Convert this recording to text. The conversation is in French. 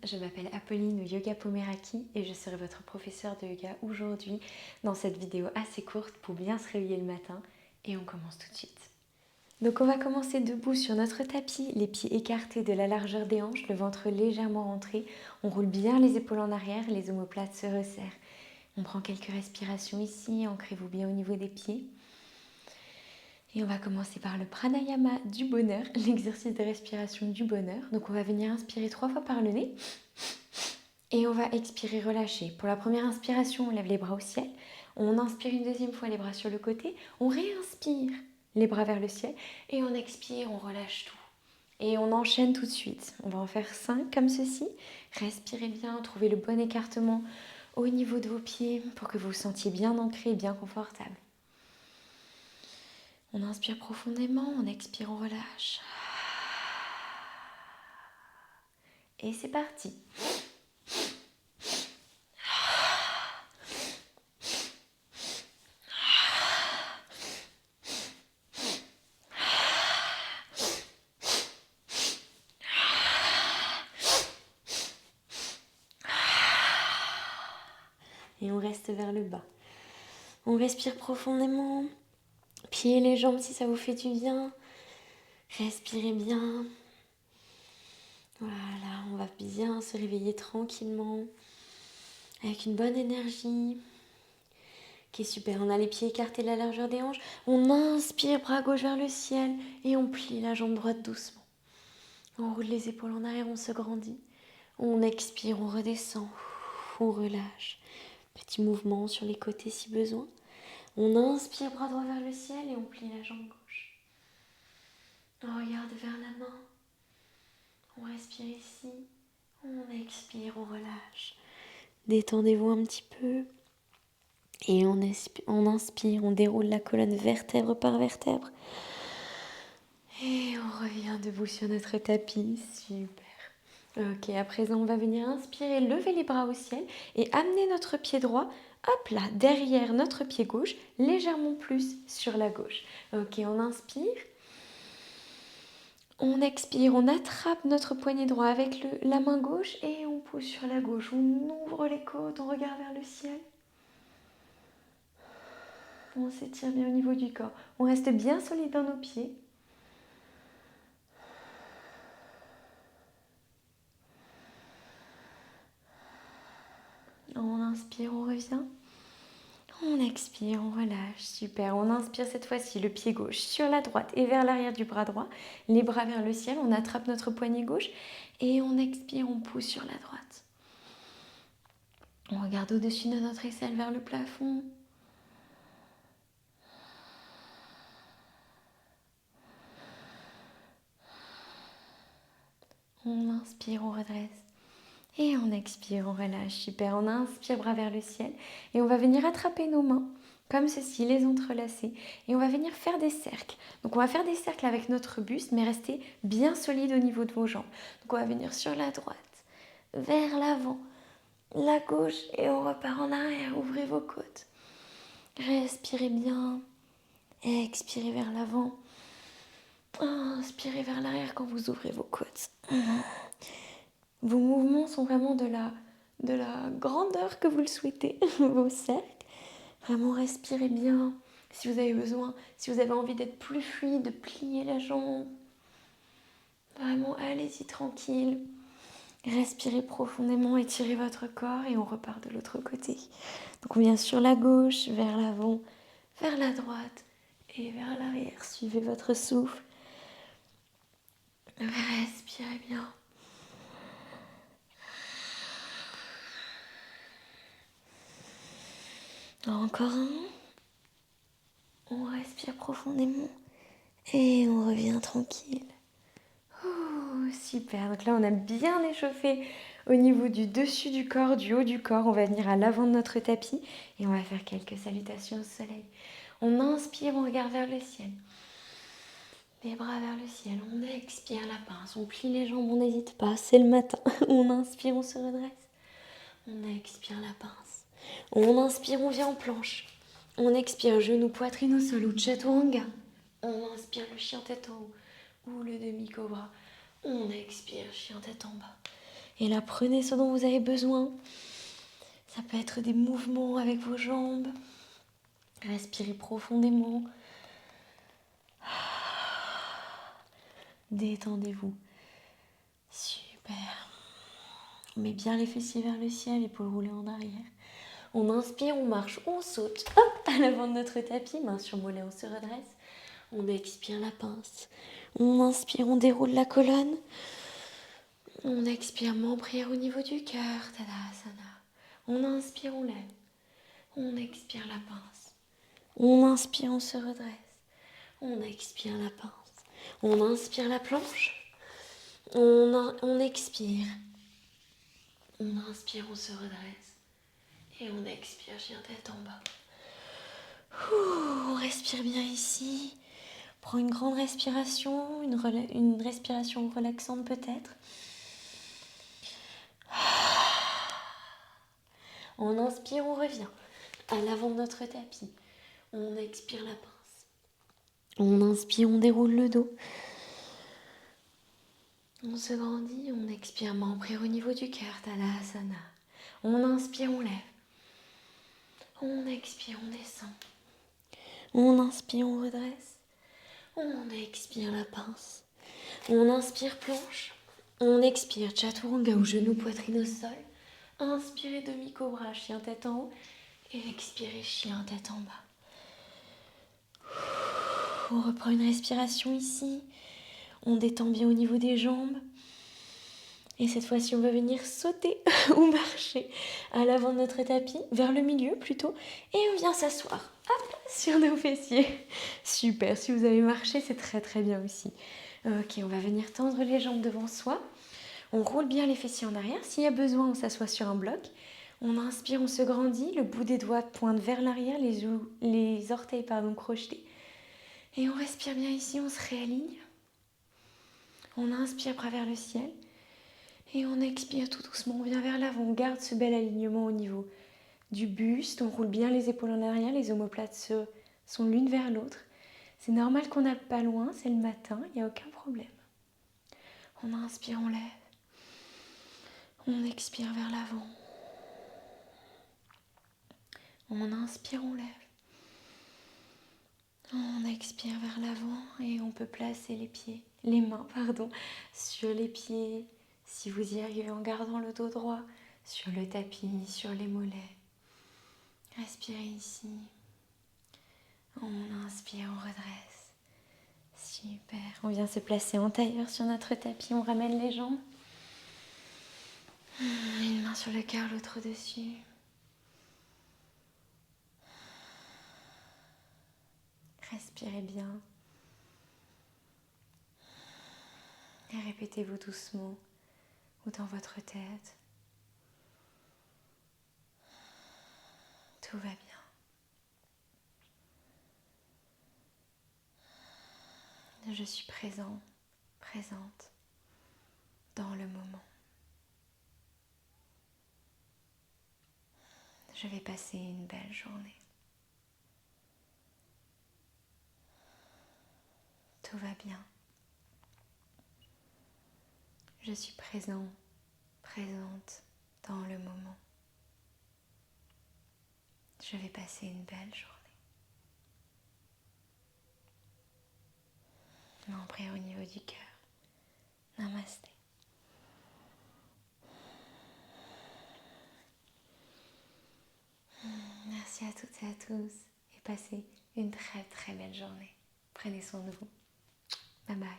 je m'appelle Apolline au Yoga Pomeraki et je serai votre professeure de yoga aujourd'hui dans cette vidéo assez courte pour bien se réveiller le matin et on commence tout de suite. Donc on va commencer debout sur notre tapis, les pieds écartés de la largeur des hanches, le ventre légèrement rentré, on roule bien les épaules en arrière, les omoplates se resserrent. On prend quelques respirations ici, ancrez-vous bien au niveau des pieds. Et on va commencer par le pranayama du bonheur, l'exercice de respiration du bonheur. Donc on va venir inspirer 3 fois par le nez et on va expirer, relâcher. Pour la première inspiration, on lève les bras au ciel. On inspire une deuxième fois, les bras sur le côté. On réinspire, les bras vers le ciel. Et on expire, on relâche tout. Et on enchaîne tout de suite. On va en faire 5 comme ceci. Respirez bien, trouvez le bon écartement au niveau de vos pieds pour que vous vous sentiez bien ancré et bien confortable. On inspire profondément, on expire, on relâche. Et c'est parti. Et on reste vers le bas. On respire profondément. Pliez les jambes si ça vous fait du bien. Respirez bien. Voilà, on va bien se réveiller tranquillement. Avec une bonne énergie. Ok, super. On a les pieds écartés de la largeur des hanches. On inspire, bras gauche vers le ciel. Et on plie la jambe droite doucement. On roule les épaules en arrière, on se grandit. On expire, on redescend. On relâche. Petit mouvement sur les côtés si besoin. On inspire, bras droit vers le ciel et on plie la jambe gauche. On regarde vers la main. On respire ici. On expire, on relâche. Détendez-vous un petit peu. Et on inspire, on déroule la colonne vertèbre par vertèbre. Et on revient debout sur notre tapis. Super. Ok, à présent, on va venir inspirer, lever les bras au ciel et amener notre pied droit, hop là, derrière notre pied gauche, légèrement plus sur la gauche. Ok, on inspire. On expire, on attrape notre poignet droit avec la main gauche et on pousse sur la gauche. On ouvre les côtes, on regarde vers le ciel. On s'étire bien au niveau du corps. On reste bien solide dans nos pieds. On inspire, on revient. On expire, on relâche. Super. On inspire cette fois-ci le pied gauche sur la droite et vers l'arrière du bras droit. Les bras vers le ciel. On attrape notre poignet gauche et on expire, on pousse sur la droite. On regarde au-dessus de notre aisselle vers le plafond. On inspire, on redresse. Et on expire, on relâche. Super. On inspire, bras vers le ciel. Et on va venir attraper nos mains, comme ceci, les entrelacer. Et on va venir faire des cercles. Donc on va faire des cercles avec notre buste, mais rester bien solide au niveau de vos jambes. Donc on va venir sur la droite, vers l'avant, la gauche, et on repart en arrière. Ouvrez vos côtes. Respirez bien. Expirez vers l'avant. Inspirez vers l'arrière quand vous ouvrez vos côtes. Vos mouvements sont vraiment de la grandeur que vous le souhaitez, vos cercles. Vraiment respirez bien si vous avez besoin, si vous avez envie d'être plus fluide, de plier la jambe. Vraiment, allez-y tranquille. Respirez profondément, étirez votre corps et on repart de l'autre côté. Donc on vient sur la gauche, vers l'avant, vers la droite et vers l'arrière. Suivez votre souffle. Respirez bien. Encore un. On respire profondément et on revient tranquille. Super, donc là on a bien échauffé au niveau du dessus du corps, du haut du corps. On va venir à l'avant de notre tapis et on va faire quelques salutations au soleil. On inspire, on regarde vers le ciel. Les bras vers le ciel, on expire la pince, on plie les jambes, on n'hésite pas, c'est le matin. On inspire, on se redresse. On expire la pince. On inspire, on vient en planche. On expire, genou, poitrine au sol ou chaturanga. On inspire le chien tête en haut ou le demi-cobra. On expire, chien tête en bas. Et là, prenez ce dont vous avez besoin. Ça peut être des mouvements avec vos jambes. Respirez profondément. Détendez-vous. Super. On met bien les fessiers vers le ciel, épaules roulées en arrière. On inspire, on marche, on saute. Hop, à l'avant de notre tapis, main sur mollet, on se redresse. On expire la pince. On inspire, on déroule la colonne. On expire, main en prière au niveau du cœur. Tadasana. On inspire, on lève. On expire la pince. On inspire, on se redresse. On expire la pince. On inspire la planche. On expire. On inspire, on se redresse. Et on expire, chien tête en bas. On respire bien ici. Prends une grande respiration, une respiration relaxante peut-être. On inspire, on revient à l'avant de notre tapis. On expire la pince. On inspire, on déroule le dos. On se grandit, on expire, main en prière au niveau du cœur, Tadasana. On inspire, on lève. On expire, on descend. On inspire, on redresse. On expire la pince. On inspire, planche. On expire, chaturanga ou genou, poitrine au sol. Inspirez, demi-cobra, chien tête en haut. Et expirez, chien tête en bas. On reprend une respiration ici. On détend bien au niveau des jambes. Et cette fois-ci, on va venir sauter ou marcher à l'avant de notre tapis, vers le milieu plutôt. Et on vient s'asseoir, hop, sur nos fessiers. Super, si vous avez marché, c'est très très bien aussi. Ok, on va venir tendre les jambes devant soi. On roule bien les fessiers en arrière. S'il y a besoin, on s'assoit sur un bloc. On inspire, on se grandit. Le bout des doigts pointe vers l'arrière, les orteils crochetés. Et on respire bien ici, on se réaligne. On inspire, bras vers le ciel. Et on expire tout doucement, on vient vers l'avant. On garde ce bel alignement au niveau du buste. On roule bien les épaules en arrière. Les omoplates sont l'une vers l'autre. C'est normal qu'on n'a pas loin, c'est le matin, il n'y a aucun problème. On inspire, on lève. On expire vers l'avant. On inspire, on lève. On expire vers l'avant et on peut placer les mains, sur les pieds, si vous y arrivez en gardant le dos droit, sur le tapis, sur les mollets. Respirez ici. On inspire, on redresse. Super. On vient se placer en tailleur sur notre tapis, on ramène les jambes. Une main sur le cœur, l'autre au-dessus. Respirez bien. Et répétez-vous doucement ou dans votre tête. Tout va bien. Je suis présent, présente dans le moment. Je vais passer une belle journée. Tout va bien. Je suis présent, présente dans le moment. Je vais passer une belle journée. En prière au niveau du cœur. Namasté. Merci à toutes et à tous et passez une très très belle journée. Prenez soin de vous. Bye bye.